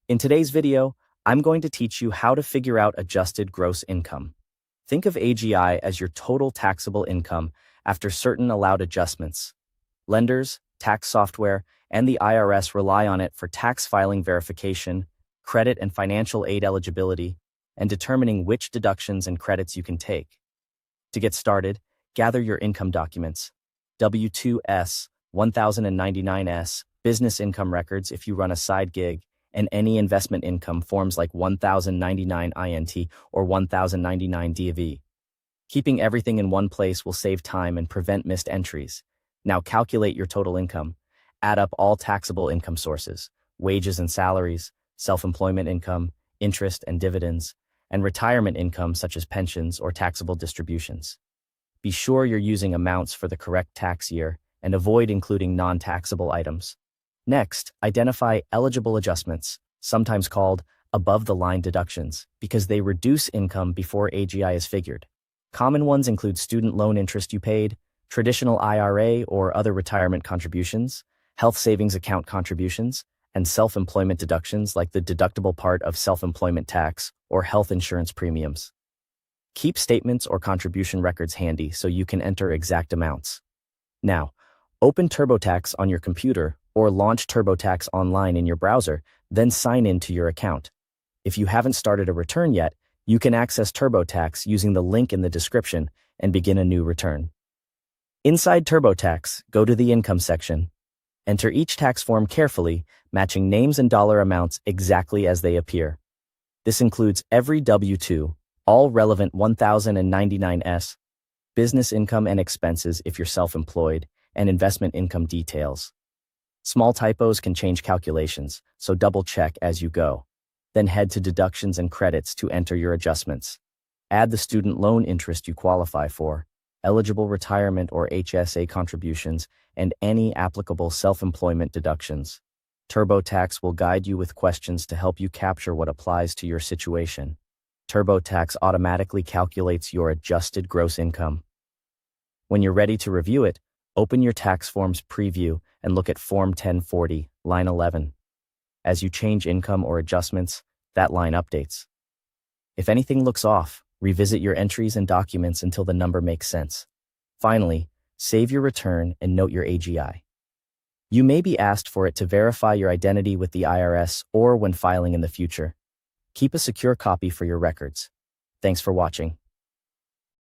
In today's video, I'm going to teach you how to figure out adjusted gross income. Think of AGI as your total taxable income after certain allowed adjustments. Lenders, tax software, and the IRS rely on it for tax filing verification, credit and financial aid eligibility, and determining which deductions and credits you can take. To get started, gather your income documents: W-2S, 1099-S, business income records if you run a side gig, and any investment income forms like 1099 INT or 1099 DV. Keeping everything in one place will save time and prevent missed entries. Now calculate your total income. Add up all taxable income sources: wages and salaries, self-employment income, interest and dividends, and retirement income such as pensions or taxable distributions. Be sure you're using amounts for the correct tax year and avoid including non-taxable items. Next, identify eligible adjustments, sometimes called above-the-line deductions, because they reduce income before AGI is figured. Common ones include student loan interest you paid, traditional IRA or other retirement contributions, health savings account contributions, and self-employment deductions like the deductible part of self-employment tax or health insurance premiums. Keep statements or contribution records handy so you can enter exact amounts. Now, open TurboTax on your computer or launch TurboTax online in your browser, then sign in to your account. If you haven't started a return yet, you can access TurboTax using the link in the description and begin a new return. Inside TurboTax, go to the Income section. Enter each tax form carefully, matching names and dollar amounts exactly as they appear. This includes every W-2, all relevant 1099-S, business income and expenses if you're self-employed, and investment income details. Small typos can change calculations, so double-check as you go. Then head to Deductions and Credits to enter your adjustments. Add the student loan interest you qualify for, eligible retirement or HSA contributions, and any applicable self-employment deductions. TurboTax will guide you with questions to help you capture what applies to your situation. TurboTax automatically calculates your adjusted gross income. When you're ready to review it, open your tax forms preview and look at Form 1040, line 11. As you change income or adjustments, that line updates. If anything looks off, revisit your entries and documents until the number makes sense. Finally, save your return and note your AGI. You may be asked for it to verify your identity with the IRS or when filing in the future. Keep a secure copy for your records. Thanks for watching.